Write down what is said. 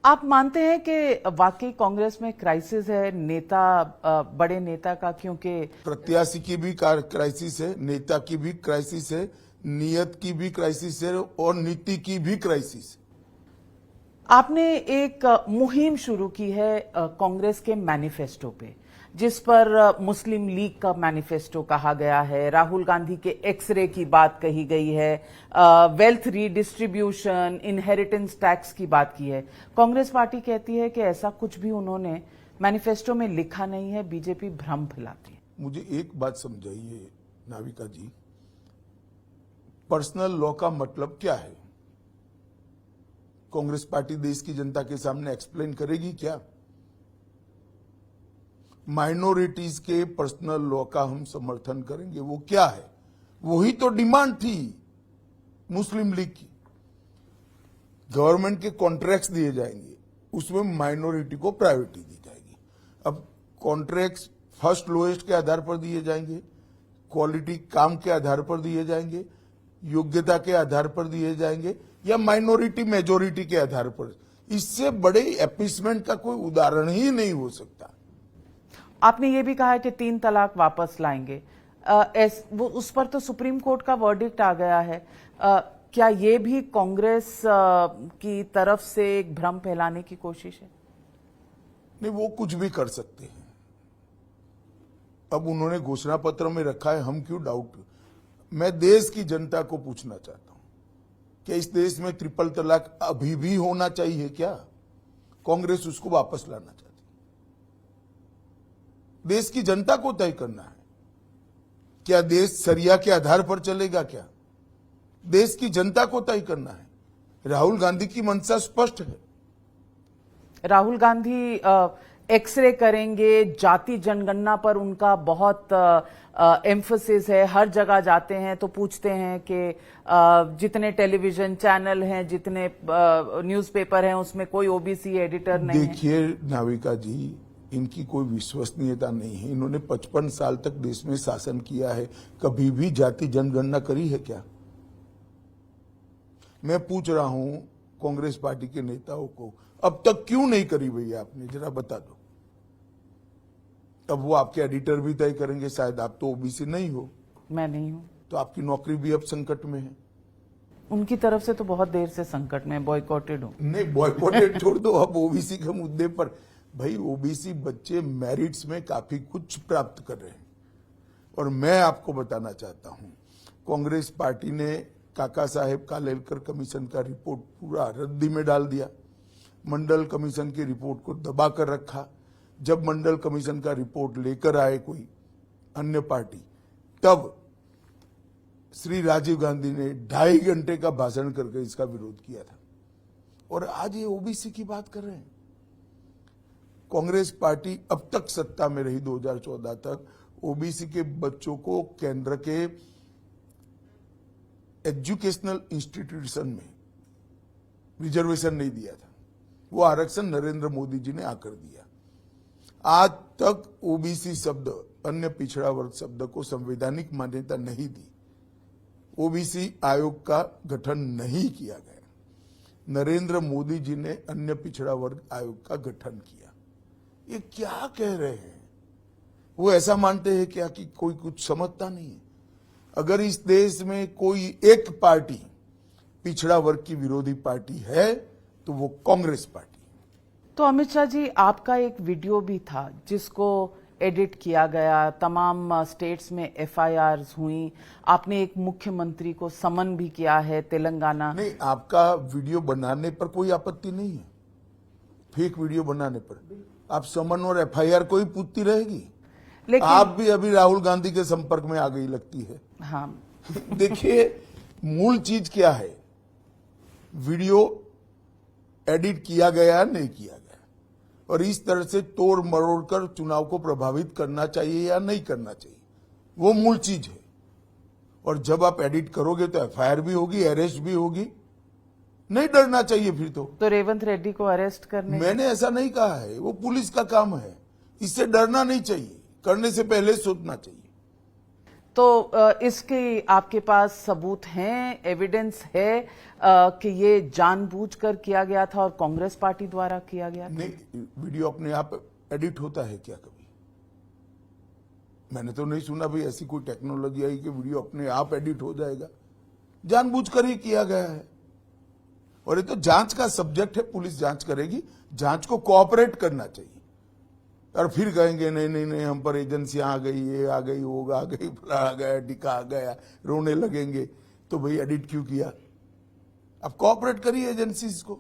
आप मानते हैं कि वाकई कांग्रेस में क्राइसिस है बड़े नेता का, क्योंकि प्रत्याशी की भी क्राइसिस है, नेता की भी क्राइसिस है, नियत की भी क्राइसिस है और नीति की भी क्राइसिस है। आपने एक मुहिम शुरू की है कांग्रेस के मैनिफेस्टो पे, जिस पर मुस्लिम लीग का मैनिफेस्टो कहा गया है, राहुल गांधी के एक्सरे की बात कही गई है, वेल्थ रीडिस्ट्रीब्यूशन, इनहेरिटेंस टैक्स की बात की है। कांग्रेस पार्टी कहती है कि ऐसा कुछ भी उन्होंने मैनिफेस्टो में लिखा नहीं है, बीजेपी भ्रम फैलाती है। मुझे एक बात समझाइए नाविका जी, पर्सनल लॉ का मतलब क्या है? कांग्रेस पार्टी देश की जनता के सामने एक्सप्लेन करेगी क्या? माइनॉरिटीज के पर्सनल लॉ का हम समर्थन करेंगे, वो क्या है? वही तो डिमांड थी मुस्लिम लीग की। गवर्नमेंट के कॉन्ट्रैक्ट्स दिए जाएंगे, उसमें माइनॉरिटी को प्रायोरिटी दी जाएगी। अब कॉन्ट्रैक्ट्स फर्स्ट लोएस्ट के आधार पर दिए जाएंगे, क्वालिटी काम के आधार पर दिए जाएंगे, योग्यता के आधार पर दिए जाएंगे, या माइनॉरिटी मेजोरिटी के आधार पर। इससे बड़े एपीसमेंट का कोई उदाहरण ही नहीं हो सकता। आपने ये भी कहा है कि 3 तलाक वापस लाएंगे, वो उस पर तो सुप्रीम कोर्ट का वर्डिक्ट आ गया है। क्या ये भी कांग्रेस की तरफ से एक भ्रम फैलाने की कोशिश है? नहीं, वो कुछ भी कर सकते हैं। अब उन्होंने घोषणा पत्र में रखा है, हम क्यों डाउट? मैं देश की जनता को पूछना चाहता हूं कि इस देश में ट्रिपल तलाक अभी भी होना चाहिए क्या? कांग्रेस उसको वापस लाना चाहती है। देश की जनता को तय करना है, क्या देश शरिया के आधार पर चलेगा? क्या देश की जनता को तय करना है। राहुल गांधी की मंशा स्पष्ट है। राहुल गांधी एक्सरे करेंगे, जाति जनगणना पर उनका बहुत एम्फसिस है। हर जगह जाते हैं तो पूछते हैं कि जितने टेलीविजन चैनल हैं, जितने न्यूज़पेपर हैं, उसमें कोई ओबीसी एडिटर नहीं है। देखिए नाविका जी, इनकी कोई विश्वसनीयता नहीं है। इन्होंने 55 साल तक देश में शासन किया है, कभी भी जाति जनगणना करी है क्या? मैं पूछ रहा हूं कांग्रेस पार्टी के नेताओं को, अब तक क्यों नहीं करी भैया? आपने जरा बता दो। अब वो आपके एडिटर भी तय करेंगे। शायद आप तो ओबीसी नहीं हो। मैं नहीं हूं, तो आपकी नौकरी भी अब संकट में है। उनकी तरफ से तो बहुत देर से संकट में, बॉयकॉटेड हूं। नहीं, बॉयकॉटेड छोड़ दो, अब ओबीसी के मुद्दे पर। भाई, ओबीसी बच्चे मेरिट्स में काफी कुछ प्राप्त कर रहे हैं। और मैं आपको बताना चाहता हूं, कांग्रेस पार्टी ने काका साहेब कालेलकर कमीशन का रिपोर्ट पूरा रद्दी में डाल दिया। मंडल कमीशन की रिपोर्ट को दबा कर रखा। जब मंडल कमीशन का रिपोर्ट लेकर आए कोई अन्य पार्टी, तब श्री राजीव गांधी ने 2.5 घंटे का भाषण करके इसका विरोध किया था। और आज ये ओबीसी की बात कर रहे हैं। कांग्रेस पार्टी अब तक सत्ता में रही 2014 तक, ओबीसी के बच्चों को केंद्र के एजुकेशनल इंस्टीट्यूशन में रिजर्वेशन नहीं दिया था। वो आरक्षण नरेंद्र मोदी जी ने आकर दिया। आज तक ओबीसी शब्द, अन्य पिछड़ा वर्ग शब्द को संवैधानिक मान्यता नहीं दी। ओबीसी आयोग का गठन नहीं किया गया। नरेंद्र मोदी जी ने अन्य पिछड़ा वर्ग आयोग का गठन किया। ये क्या कह रहे हैं? वो ऐसा मानते हैं क्या कि कोई कुछ समझता नहीं है? अगर इस देश में कोई एक पार्टी पिछड़ा वर्ग की विरोधी पार्टी है तो वो कांग्रेस पार्टी। तो अमित शाह जी, आपका एक वीडियो भी था जिसको एडिट किया गया, तमाम स्टेट्स में एफआईआर्स हुई, आपने एक मुख्यमंत्री को समन भी किया है तेलंगाना। नहीं, आपका वीडियो बनाने पर कोई आपत्ति नहीं है, फेक वीडियो बनाने पर। आप समन और एफआईआर को ही पूछती रहेगी। लेकिन आप भी अभी राहुल गांधी के संपर्क में आ गई लगती है। हाँ। देखिए, मूल चीज क्या है? वीडियो एडिट किया गया नहीं किया गया, और इस तरह से तोड़ मरोड़ कर चुनाव को प्रभावित करना चाहिए या नहीं करना चाहिए, वो मूल चीज है। और जब आप एडिट करोगे तो एफआईआर भी होगी, अरेस्ट भी होगी। नहीं डरना चाहिए फिर तो रेवंत रेड्डी को अरेस्ट करने, मैंने ऐसा नहीं कहा है, वो पुलिस का काम है। इससे डरना नहीं चाहिए, करने से पहले सोचना चाहिए। तो इसके आपके पास सबूत हैं, एविडेंस है कि ये जानबूझकर किया गया था और कांग्रेस पार्टी द्वारा किया गया था? नहीं, वीडियो अपने आप एडिट होता है क्या कभी? मैंने तो नहीं सुना भाई ऐसी कोई टेक्नोलॉजी आई कि वीडियो अपने आप एडिट हो जाएगा। जानबूझकर ही किया गया है और ये तो जांच का सब्जेक्ट है, पुलिस जांच करेगी, जांच को कोऑपरेट करना चाहिए। और फिर कहेंगे नहीं नहीं नहीं हम पर एजेंसियां आ गई, ये आ गई, वो आ गई, फला आ गया, टिका आ गया, रोने लगेंगे। तो भाई एडिट क्यों किया? अब कोऑपरेट करिए एजेंसीज को।